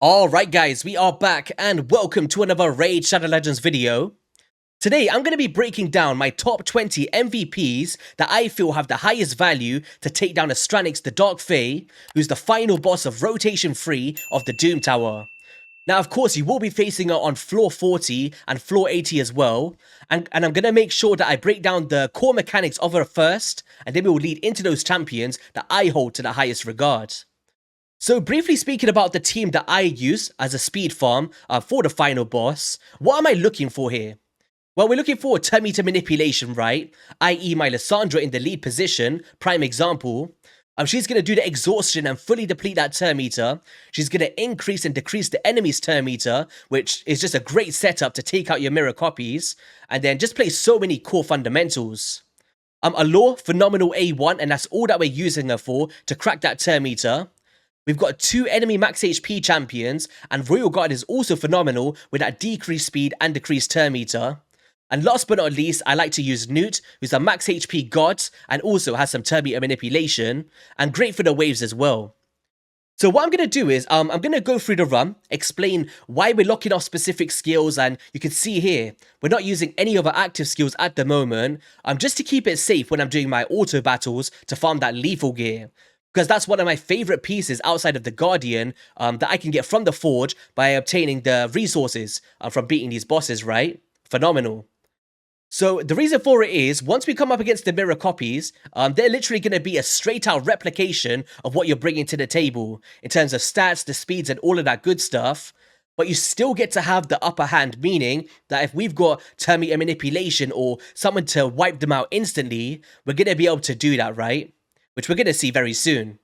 Alright guys, we are back and welcome to another Raid Shadow Legends video. Today I'm going to be breaking down my top 20 MVPs that I feel have the highest value to take down Astranyx the Dark Fae, who's the final boss of Rotation 3 of the Doom Tower. Now of course you will be facing her on floor 40 and floor 80 as well, and I'm going to make sure that I break down the core mechanics of her first, and then we will lead into those champions that I hold to the highest regard. So briefly speaking about the team that I use as a speed farm for the final boss, what am I looking for here? Well, we're looking for turn meter manipulation, right? I.e. my Lissandra in the lead position, prime example. She's going to do the exhaustion and fully deplete that turn meter. She's going to increase and decrease the enemy's turn meter, which is just a great setup to take out your mirror copies. And then just play so many core fundamentals. Allure, phenomenal A1, and that's all that we're using her for to crack that turn meter. We've got 2 enemy max HP champions, and Royal Guard is also phenomenal with that decreased speed and decreased turn meter. And last but not least, I like to use Newt, who's a max HP god, and also has some turn meter manipulation, and great for the waves as well. So what I'm going to do is, I'm going to go through the run, explain why we're locking off specific skills, and you can see here, we're not using any of our active skills at the moment, just to keep it safe when I'm doing my auto battles to farm that lethal gear. Because that's one of my favorite pieces outside of the Guardian that I can get from the Forge by obtaining the resources from beating these bosses, right? Phenomenal. So the reason for it is, once we come up against the mirror copies, they're literally going to be a straight out replication of what you're bringing to the table in terms of stats, the speeds, and all of that good stuff. But you still get to have the upper hand, meaning that if we've got turn meter manipulation or someone to wipe them out instantly, we're going to be able to do that, right? Which we're going to see very soon.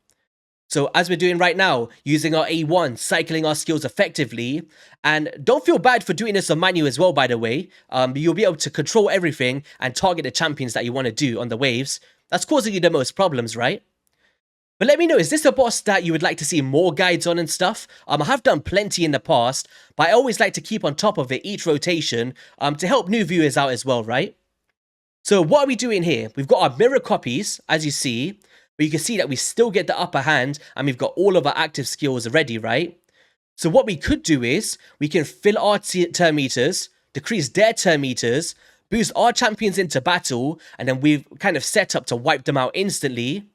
So as we're doing right now, using our A1, cycling our skills effectively, and don't feel bad for doing this on manual as well, by the way. You'll be able to control everything and target the champions that you want to do on the waves. That's causing you the most problems, right? But let me know, is this a boss that you would like to see more guides on and stuff? I have done plenty in the past, but I always like to keep on top of it each rotation to help new viewers out as well, right? So what are we doing here? We've got our mirror copies, as you see, but you can see that we still get the upper hand and we've got all of our active skills ready, right? So what we could do is we can fill our turn meters, decrease their turn meters, boost our champions into battle, and then we've kind of set up to wipe them out instantly.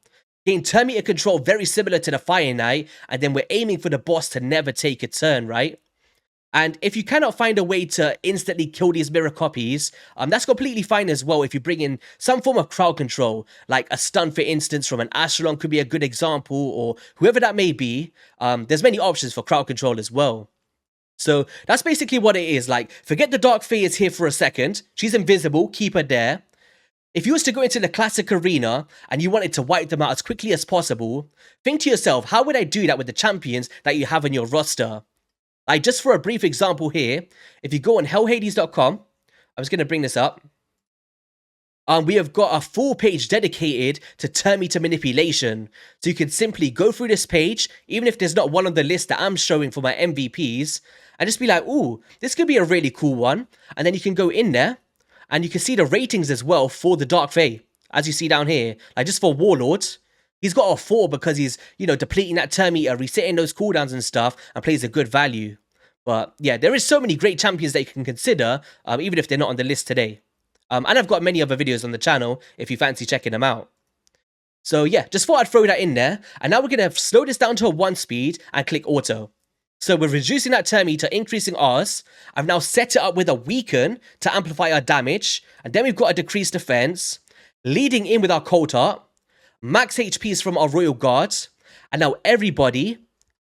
Gain turn meter control very similar to the Fire Knight, and then we're aiming for the boss to never take a turn, right? And if you cannot find a way to instantly kill these mirror copies, that's completely fine as well if you bring in some form of crowd control, like a stun, for instance, from an Astranyx could be a good example, or whoever that may be. There's many options for crowd control as well. So that's basically what it is. Like, forget the Dark Fae is here for a second. She's invisible, keep her there. If you was to go into the classic arena and you wanted to wipe them out as quickly as possible, think to yourself, how would I do that with the champions that you have on your roster? Like, just for a brief example here, if you go on hellhades.com, I was going to bring this up. We have got a full page dedicated to turn meter manipulation. So you can simply go through this page, even if there's not one on the list that I'm showing for my MVPs, and just be like, ooh, this could be a really cool one. And then you can go in there, and you can see the ratings as well for the Dark Fae, as you see down here. Like, just for Warlords, he's got a 4 because he's, depleting that turn meter, resetting those cooldowns and stuff, and plays a good value. But yeah, there is so many great champions that you can consider, even if they're not on the list today. And I've got many other videos on the channel if you fancy checking them out. So yeah, just thought I'd throw that in there. And now we're going to slow this down to a 1 speed and click auto. So we're reducing that turn meter, increasing ours. I've now set it up with a weaken to amplify our damage. And then we've got a decreased defense, leading in with our cold heart, max HPs from our Royal Guards. And now everybody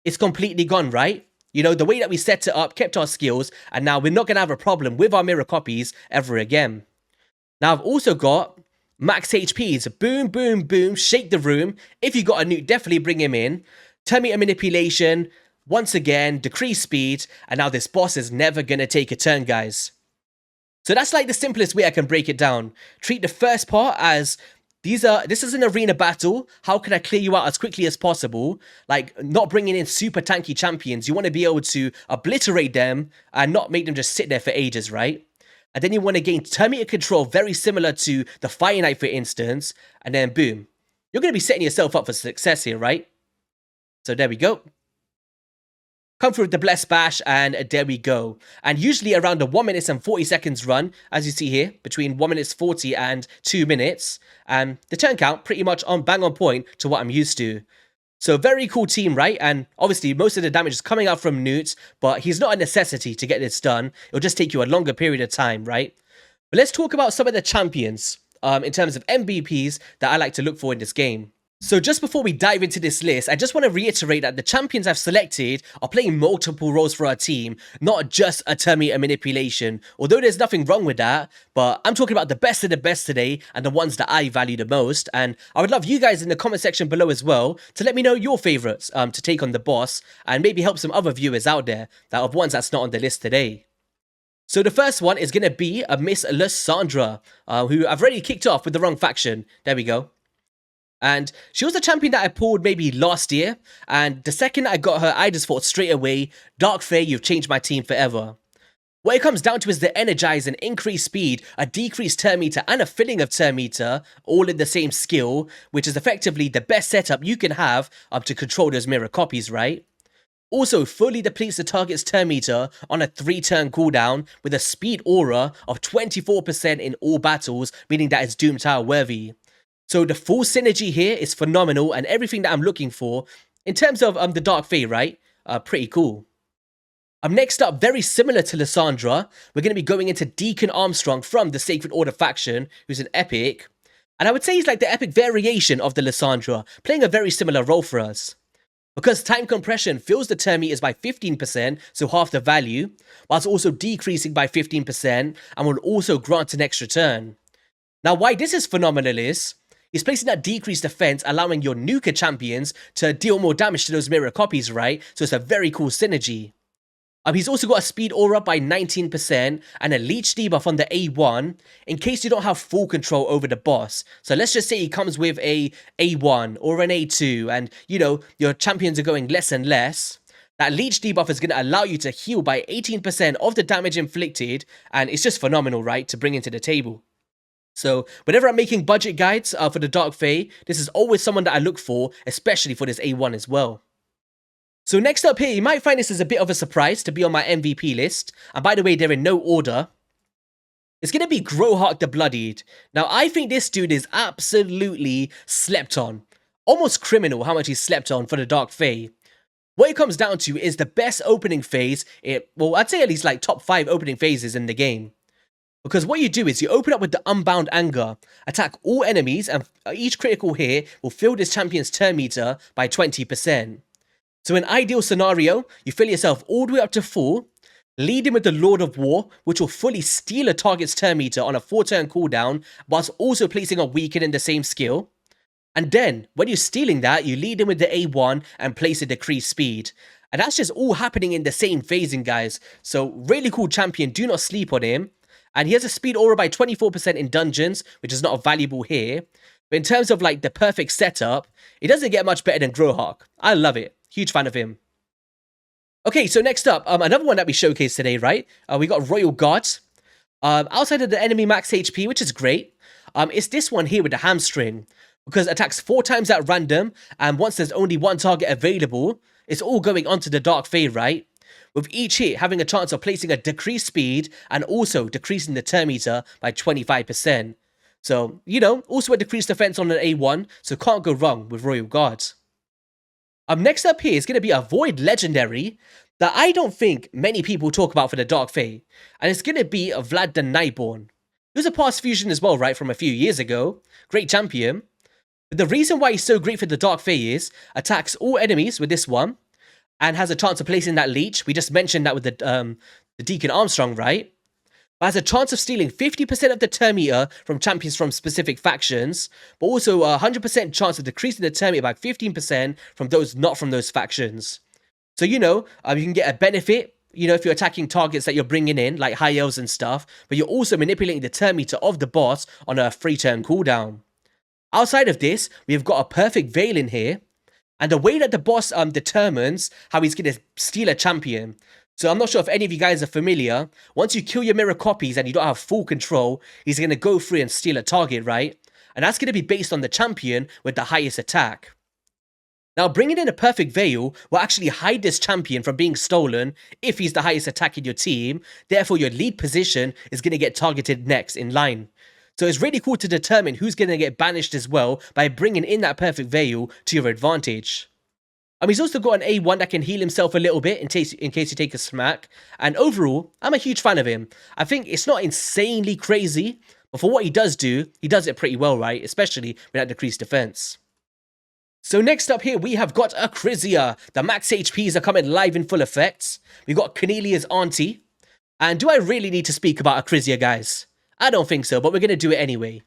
is completely gone, right? The way that we set it up, kept our skills, and now we're not going to have a problem with our mirror copies ever again. Now, I've also got max HPs. Boom, boom, boom, shake the room. If you got a nuke, definitely bring him in. Turn meter manipulation, once again, decrease speed, and now this boss is never going to take a turn, guys. So that's like the simplest way I can break it down. Treat the first part as, this is an arena battle. How can I clear you out as quickly as possible? Like, not bringing in super tanky champions. You want to be able to obliterate them and not make them just sit there for ages, right? And then you want to gain turn meter control, very similar to the Fire Knight, for instance. And then boom, you're going to be setting yourself up for success here, right? So there we go. come through with the Blessed Bash, and there we go. And usually around the 1 minute and 40 seconds run, as you see here, between 1 minute 40 and 2 minutes. And the turn count pretty much on bang on point to what I'm used to. So very cool team, right? And obviously most of the damage is coming out from Newt, but he's not a necessity to get this done. It'll just take you a longer period of time, right? But let's talk about some of the champions in terms of MVPs that I like to look for in this game. So just before we dive into this list, I just want to reiterate that the champions I've selected are playing multiple roles for our team, not just a turn meter manipulation, although there's nothing wrong with that, but I'm talking about the best of the best today and the ones that I value the most, and I would love you guys in the comment section below as well to let me know your favourites to take on the boss, and maybe help some other viewers out there that of ones that's not on the list today. So the first one is going to be a Miss Lysandra, who I've already kicked off with the wrong faction. There we go. And she was a champion that I pulled maybe last year, and the second I got her, I just thought straight away, Dark Fae, you've changed my team forever. What it comes down to is the energize and increased speed, a decreased turn meter, and a filling of turn meter, all in the same skill, which is effectively the best setup you can have to control those mirror copies, right? Also, fully depletes the target's turn meter on a 3-turn cooldown with a speed aura of 24% in all battles, meaning that it's Doom Tower worthy. So the full synergy here is phenomenal and everything that I'm looking for in terms of the Dark Fae, right? Pretty cool. Next up, very similar to Lysandra, we're going to be going into Deacon Armstrong from the Sacred Order faction, who's an epic. And I would say he's like the epic variation of the Lysandra, playing a very similar role for us. Because time compression fills the turn meters by 15%, so half the value, whilst also decreasing by 15% and will also grant an extra turn. Now why this is phenomenal is, he's placing that decreased defense, allowing your nuker champions to deal more damage to those mirror copies, right? So it's a very cool synergy. He's also got a speed aura by 19% and a leech debuff on the A1 in case you don't have full control over the boss. So let's just say he comes with a A1 or an A2 and, you know, your champions are going less and less. That leech debuff is going to allow you to heal by 18% of the damage inflicted, and it's just phenomenal, right, to bring into the table. So whenever I'm making budget guides for the Dark Fae, this is always someone that I look for, especially for this A1 as well. So next up here, you might find this as a bit of a surprise to be on my MVP list. And by the way, they're in no order. It's going to be Growhark the Bloodied. Now, I think this dude is absolutely slept on. Almost criminal how much he's slept on for the Dark Fae. What it comes down to is the best opening phase. Well, I'd say at least like top 5 opening phases in the game. Because what you do is you open up with the Unbound Anger, attack all enemies, and each critical hit will fill this champion's turn meter by 20%. So in ideal scenario, you fill yourself all the way up to full, lead in with the Lord of War, which will fully steal a target's turn meter on a 4-turn cooldown, whilst also placing a weaken in the same skill. And then, when you're stealing that, you lead in with the A1 and place a decreased speed. And that's just all happening in the same phasing, guys. So really cool champion, do not sleep on him. And he has a speed aura by 24% in dungeons, which is not valuable here. But in terms of like the perfect setup, it doesn't get much better than Growhark. I love it. Huge fan of him. Okay, so next up, another one that we showcased today, right? We got Royal Guard. Outside of the enemy max HP, which is great, it's this one here with the hamstring. Because it attacks 4 times at random, and once there's only one target available, it's all going onto the Dark Fae, right? With each hit having a chance of placing a decreased speed and also decreasing the turn meter by 25%. So, you know, also a decreased defense on an A1, so can't go wrong with Royal Guard. Next up here is going to be a Void Legendary that I don't think many people talk about for the Dark Fae, and it's going to be a Vlad the Nightborn. He was a past fusion as well, right, from a few years ago. Great champion. But the reason why he's so great for the Dark Fae is, attacks all enemies with this one, and has a chance of placing that leech. We just mentioned that with the Deacon Armstrong, right? But has a chance of stealing 50% of the turn meter from champions from specific factions, but also a 100% chance of decreasing the turn meter by 15% from those not from those factions. So, you know, you can get a benefit, you know, if you're attacking targets that you're bringing in, like high elves and stuff, but you're also manipulating the turn meter of the boss on a 3-turn cooldown. Outside of this, we've got a perfect Veil in here, and the way that the boss determines how he's going to steal a champion. So I'm not sure if any of you guys are familiar. Once you kill your mirror copies and you don't have full control, he's going to go through and steal a target, right? And that's going to be based on the champion with the highest attack. Now, bringing in a perfect Veil will actually hide this champion from being stolen if he's the highest attack in your team, therefore your lead position is going to get targeted next in line. So it's really cool to determine who's going to get banished as well by bringing in that perfect Veil to your advantage. He's also got an A1 that can heal himself a little bit in case you take a smack, and overall, I'm a huge fan of him. I think it's not insanely crazy, but for what he does it pretty well, right? Especially with that decreased defense. So next up here, we have got Akrisia. The max HPs are coming live in full effect. We've got Cornelia's auntie. And do I really need to speak about Akrisia, guys? I don't think so, but we're going to do it anyway.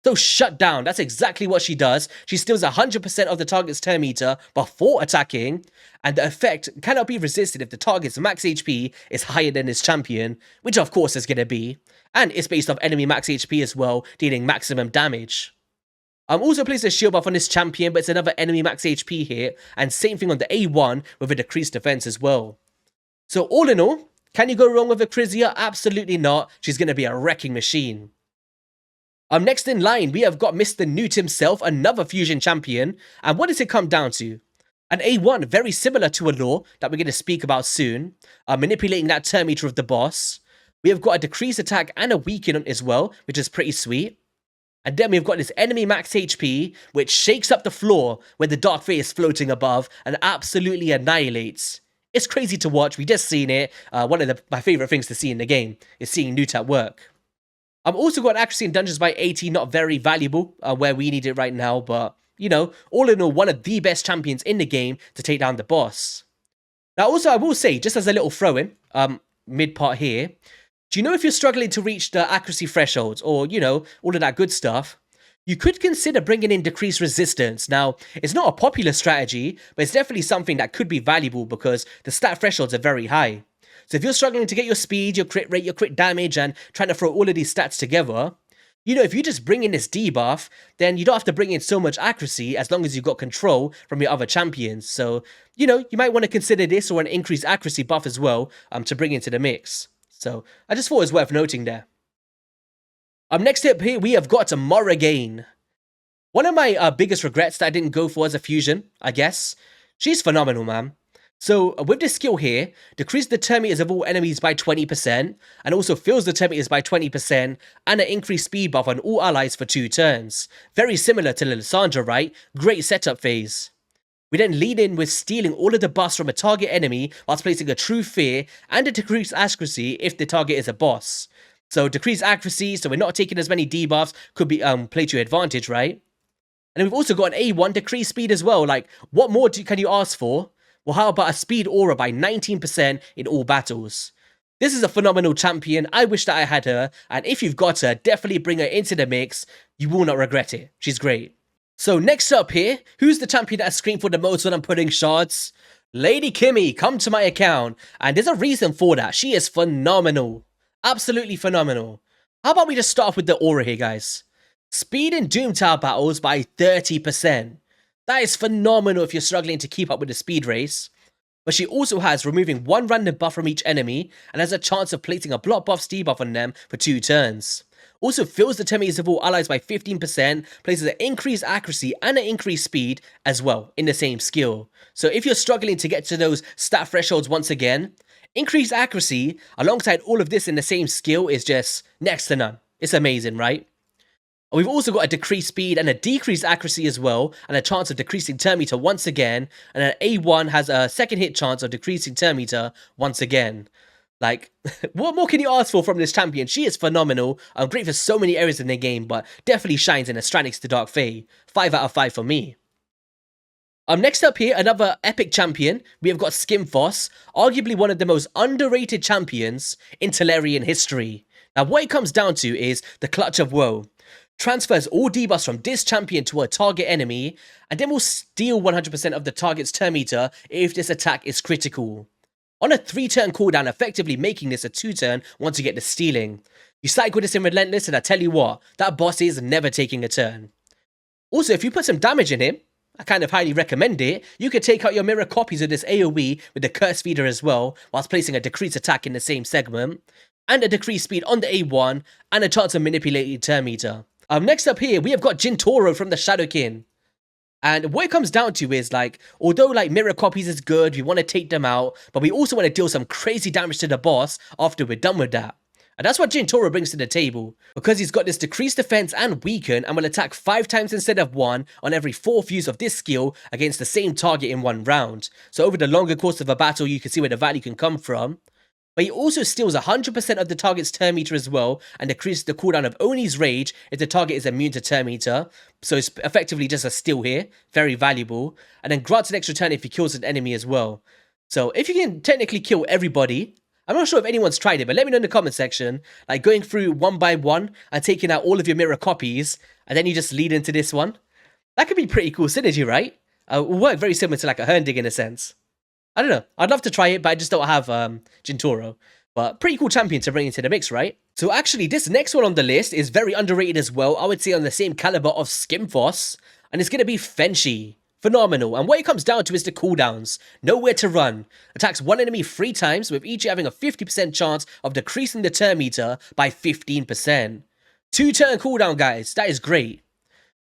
So shut down, that's exactly what she does. She steals 100% of the target's turn meter before attacking, and the effect cannot be resisted if the target's max HP is higher than his champion, which of course is going to be. And it's based off enemy max HP as well, dealing maximum damage. Also placed a shield buff on this champion, but it's another enemy max HP hit, and same thing on the A1 with a decreased defense as well. So all in all, can you go wrong with Akrisia? Absolutely not. She's going to be a wrecking machine. Next in line, we have got Mr. Newt himself, another fusion champion. And what does it come down to? An A1, very similar to a law that we're going to speak about soon. Manipulating that turn meter of the boss. We have got a decreased attack and a weaken as well, which is pretty sweet. And then we've got this enemy max HP, which shakes up the floor where the Dark Fae is floating above and absolutely annihilates. It's crazy to watch. We just seen it. One of my favorite things to see in the game is seeing Newt at work. I've also got accuracy in dungeons by 80, not very valuable where we need it right now, but, you know, all in all, one of the best champions in the game to take down the boss. Now, also, I will say, just as a little throw-in, mid-part here, do you know if you're struggling to reach the accuracy thresholds, or, you know, all of that good stuff, you could consider bringing in decreased resistance. Now, it's not a popular strategy, but it's definitely something that could be valuable because the stat thresholds are very high. So if you're struggling to get your speed, your crit rate, your crit damage, and trying to throw all of these stats together, you know, if you just bring in this debuff, then you don't have to bring in so much accuracy as long as you've got control from your other champions. So, you know, you might want to consider this or an increased accuracy buff as well to bring into the mix. So I just thought it was worth noting there. Next up here, we have got Morrigan. One of my biggest regrets that I didn't go for as a fusion, I guess. She's phenomenal, man. So with this skill here, decrease the turn meters of all enemies by 20%, and also fills the turn meters by 20%, and an increased speed buff on all allies for 2 turns. Very similar to Lysandra, right? Great setup phase. We then lead in with stealing all of the buffs from a target enemy whilst placing a true fear and a decreased accuracy if the target is a boss. So decreased accuracy, so we're not taking as many debuffs, could be played to your advantage, right? And then we've also got an A1 decreased speed as well. Like, what more can you ask for? Well, how about a speed aura by 19% in all battles? This is a phenomenal champion. I wish that I had her. And if you've got her, definitely bring her into the mix. You will not regret it. She's great. So next up here, who's the champion that I scream for the most when I'm putting shards? Lady Kimmy, come to my account. And there's a reason for that. She is phenomenal. Absolutely phenomenal. How about we just start off with the aura here, guys? Speed in Doom Tower battles by 30%. That is phenomenal if you're struggling to keep up with the speed race. But she also has removing 1 random buff from each enemy and has a chance of placing a block buff debuff on them for 2 turns. Also fills the turn meters of all allies by 15%, places an increased accuracy and an increased speed as well in the same skill. So if you're struggling to get to those stat thresholds once again, increased accuracy alongside all of this in the same skill is just next to none. It's amazing, right? We've also got a decreased speed and a decreased accuracy as well, and a chance of decreasing turn meter once again, and an A1 has a second hit chance of decreasing turn meter once again. Like, what more can you ask for from this champion? She is phenomenal. Great for so many areas in the game, but definitely shines in Astranyx to Dark Fae. 5 out of 5 for me. Next up here, another epic champion. We have got Skimfoss, arguably one of the most underrated champions in Tellurian history. Now, what it comes down to is the Clutch of Woe. Transfers all debuffs from this champion to a target enemy, and then will steal 100% of the target's turn meter if this attack is critical. On a 3-turn cooldown, effectively making this a 2-turn once you get the stealing. You cycle this in Relentless, and I tell you what, that boss is never taking a turn. Also, if you put some damage in him, I kind of highly recommend it, you could take out your mirror copies of this AoE with the Curse Feeder as well, whilst placing a decreased attack in the same segment, and a decreased speed on the A1, and a chance of manipulating turn meter. Next up here, we have got Jintoro from the Shadowkin. And what it comes down to is, like, although, like, mirror copies is good, we want to take them out, but we also want to deal some crazy damage to the boss after we're done with that. And that's what Jintoro brings to the table, because he's got this decreased defense and weaken, and will attack 5 times instead of 1 on every 4th use of this skill against the same target in 1 round. So over the longer course of a battle, you can see where the value can come from. But he also steals 100% of the target's turn meter as well, and decreases the cooldown of Oni's rage if the target is immune to turn meter. So it's effectively just a steal here, very valuable. And then grants an extra turn if he kills an enemy as well. So if you can technically kill everybody, I'm not sure if anyone's tried it, but let me know in the comment section, like going through one by one and taking out all of your mirror copies, and then you just lead into this one. That could be pretty cool synergy, right? Will work very similar to like a Hernding in a sense. I don't know. I'd love to try it, but I just don't have Jintoro. But pretty cool champion to bring into the mix, right? So actually, this next one on the list is very underrated as well. I would say on the same caliber of Skimfos. And it's going to be Fenshi. Phenomenal. And what it comes down to is the cooldowns. Nowhere to run. Attacks one enemy 3 times, with each having a 50% chance of decreasing the turn meter by 15%. 2 turn cooldown, guys. That is great.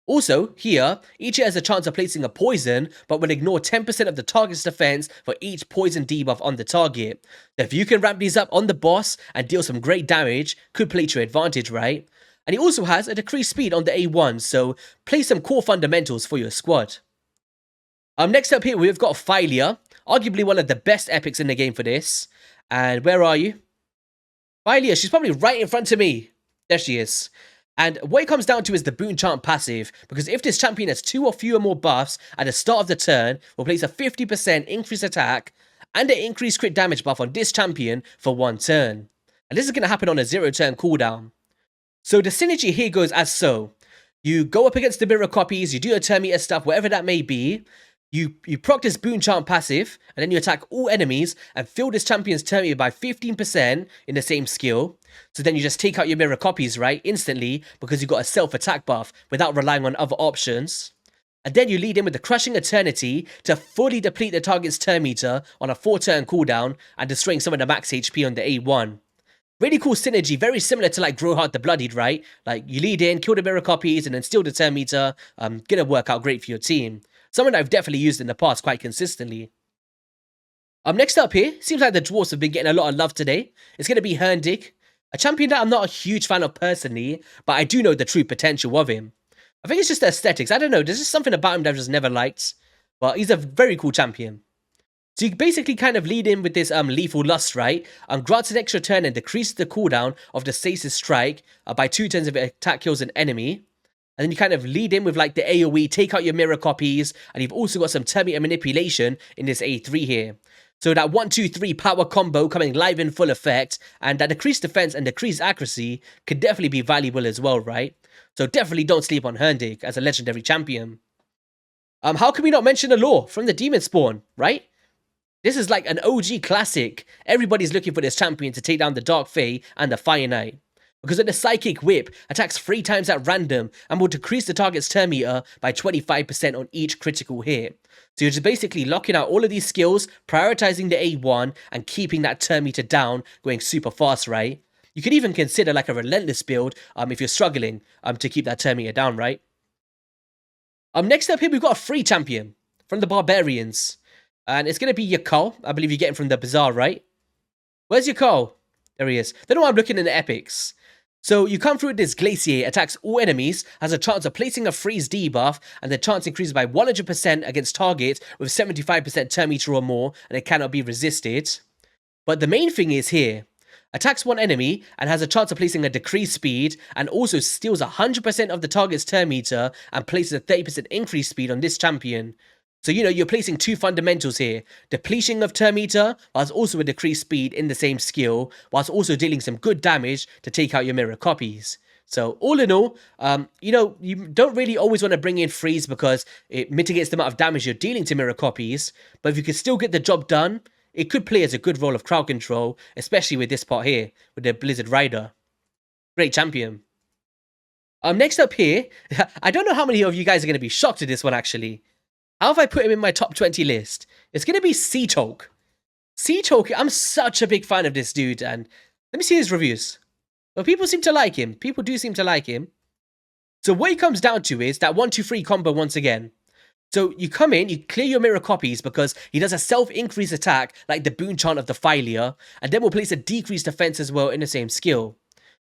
Also, here, each has a chance of placing a poison, but will ignore 10% of the target's defense for each poison debuff on the target. If you can ramp these up on the boss and deal some great damage, could play to your advantage, right? And he also has a decreased speed on the A1, so play some core fundamentals for your squad. Next up here, we've got Phylia, arguably one of the best epics in the game for this. And where are you? Phylia, she's probably right in front of me. There she is. And what it comes down to is the Boon Chant passive, because if this champion has 2 or fewer more buffs at the start of the turn, will place a 50% increased attack and an increased crit damage buff on this champion for 1 turn. And this is going to happen on a 0 turn cooldown. So the synergy here goes as so. You go up against the mirror copies, you do your turn meter stuff, whatever that may be. You proc this Boon Chant passive, and then you attack all enemies and fill this champion's turn meter by 15% in the same skill. So then you just take out your mirror copies, right, instantly, because you've got a self-attack buff without relying on other options. And then you lead in with the Crushing Eternity to fully deplete the target's turn meter on a 4-turn cooldown and destroying some of the max HP on the A1. Really cool synergy, very similar to like Growheart the Bloodied, right? Like you lead in, kill the mirror copies, and then steal the turn meter. Gonna work out great for your team. Something that I've definitely used in the past quite consistently. Next up here, seems like the dwarves have been getting a lot of love today. It's going to be Hernding, a champion that I'm not a huge fan of personally, but I do know the true potential of him. I think it's just the aesthetics. I don't know, there's just something about him that I've just never liked. But he's a very cool champion. So you basically kind of lead in with this Lethal Lust, right? Grants an extra turn and decreases the cooldown of the Stasis Strike by 2 turns if it attack kills an enemy. And then you kind of lead in with like the AoE, take out your mirror copies, and you've also got some turn meter manipulation in this A3 here. So that 1-2-3 power combo coming live in full effect, and that decreased defense and decreased accuracy could definitely be valuable as well, right? So definitely don't sleep on Hernding as a legendary champion. How can we not mention the lore from the Demon Spawn, right? This is like an OG classic. Everybody's looking for this champion to take down the Dark Fae and the Fire Knight. Because of the Psychic Whip, attacks 3 times at random and will decrease the target's turn meter by 25% on each critical hit. So you're just basically locking out all of these skills, prioritizing the A1 and keeping that turn meter down, going super fast, right? You could even consider like a relentless build if you're struggling to keep that turn meter down, right? Next up here, we've got a free champion from the Barbarians. And it's going to be Yakal. I believe you're getting from the Bazaar, right? Where's Yakal? There he is. Don't know why I'm looking in the epics. So you come through with this Glacier, attacks all enemies, has a chance of placing a freeze debuff, and the chance increases by 100% against targets with 75% turn meter or more, and it cannot be resisted. But the main thing is here, attacks one enemy and has a chance of placing a decreased speed, and also steals 100% of the target's turn meter and places a 30% increased speed on this champion. So, you know, you're placing 2 fundamentals here. Depletion of turn meter, whilst also a decreased speed in the same skill, whilst also dealing some good damage to take out your mirror copies. So, all in all, you know, you don't really always want to bring in freeze because it mitigates the amount of damage you're dealing to mirror copies. But if you can still get the job done, it could play as a good role of crowd control, especially with this part here, with the Blizzard Rider. Great champion. Next up here, I don't know how many of you guys are going to be shocked at this one, actually. How have I put him in my top 20 list? It's going to be Seatalk. Seatalk, I'm such a big fan of this dude, and let me see his reviews. Well, people seem to like him. People do seem to like him. So what he comes down to is that 1-2-3 combo once again. So you come in, you clear your mirror copies because he does a self-increase attack like the Boon Chant of the Filia, and then will place a decreased defense as well in the same skill.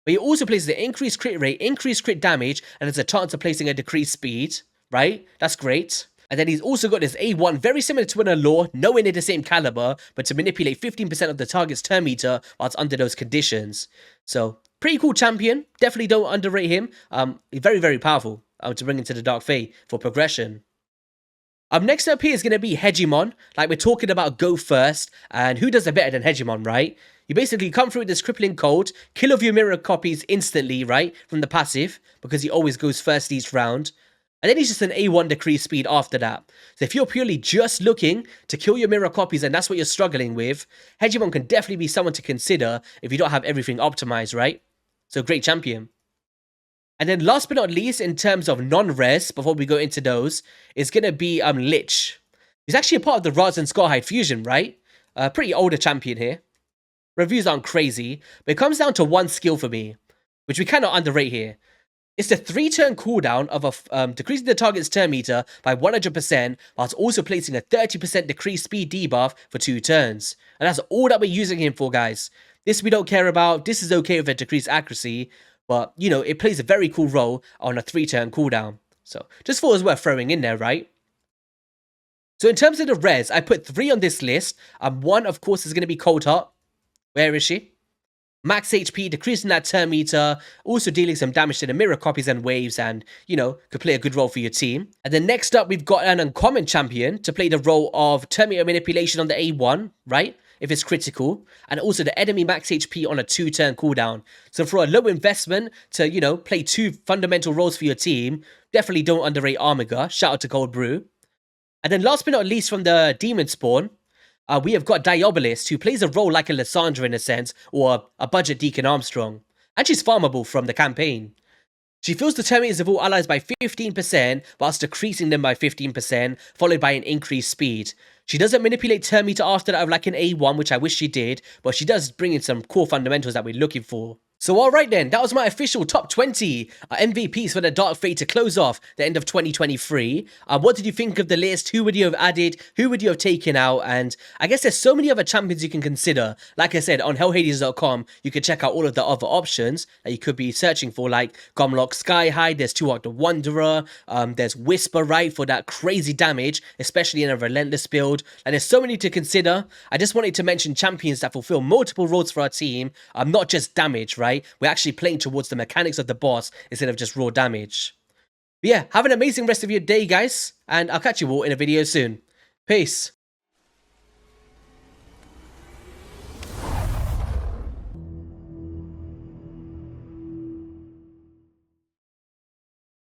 But he also places an increased crit rate, increased crit damage, and there's a chance of placing a decreased speed, right? That's great. And then he's also got this A1, very similar to an Allure, nowhere near the same caliber, but to manipulate 15% of the target's turn meter while it's under those conditions. So, pretty cool champion. Definitely don't underrate him. Very, very powerful to bring into the Dark Fae for progression. Next up here is going to be Hegemon. Like we're talking about go first, and who does it better than Hegemon, right? You basically come through with this crippling cold, kill off your mirror copies instantly, right? From the passive, because he always goes first each round. And then he's just an A1 decrease speed after that. So if you're purely just looking to kill your mirror copies and that's what you're struggling with, Hegemon can definitely be someone to consider if you don't have everything optimized, right? So great champion. And then last but not least, in terms of non-res, before we go into those, is going to be Lich. He's actually a part of the Raz and Scarhide fusion, right? Pretty older champion here. Reviews aren't crazy, but it comes down to one skill for me, which we cannot underrate here. It's the 3-turn cooldown of decreasing the target's turn meter by 100%, whilst also placing a 30% decreased speed debuff for 2 turns. And that's all that we're using him for, guys. This we don't care about. This is okay with a decreased accuracy. But, you know, it plays a very cool role on a 3-turn cooldown. So, just thought it was worth throwing in there, right? So, in terms of the res, I put 3 on this list. One, of course, is going to be Cold Heart. Where is she? Max HP, decreasing that turn meter, also dealing some damage to the mirror copies and waves, and, you know, could play a good role for your team. And then next up, we've got an uncommon champion to play the role of turn meter manipulation on the A1, right? If it's critical, and also the enemy max HP on a 2-turn cooldown. So for a low investment to, you know, play 2 fundamental roles for your team, definitely don't underrate Armiga. Shout out to Cold Brew. And then last but not least from the Demon Spawn, we have got Diabolist, who plays a role like a Lysandra in a sense, or a budget Deacon Armstrong. And she's farmable from the campaign. She fills the turn meters of all allies by 15%, whilst decreasing them by 15%, followed by an increased speed. She doesn't manipulate turn meter after that of like an A1, which I wish she did, but she does bring in some core fundamentals that we're looking for. So alright then, that was my official top 20 MVPs for the Dark Fae to close off the end of 2023. What did you think of the list? Who would you have added? Who would you have taken out? And I guess there's so many other champions you can consider. Like I said, on hellhades.com, you can check out all of the other options that you could be searching for, like Gomlock Skyhide, there's Tuark the Wanderer, there's Whisper, right, for that crazy damage, especially in a Relentless build. And there's so many to consider. I just wanted to mention champions that fulfill multiple roles for our team, not just damage, right? We're actually playing towards the mechanics of the boss instead of just raw damage. But yeah, have an amazing rest of your day, guys, and I'll catch you all in a video soon. Peace.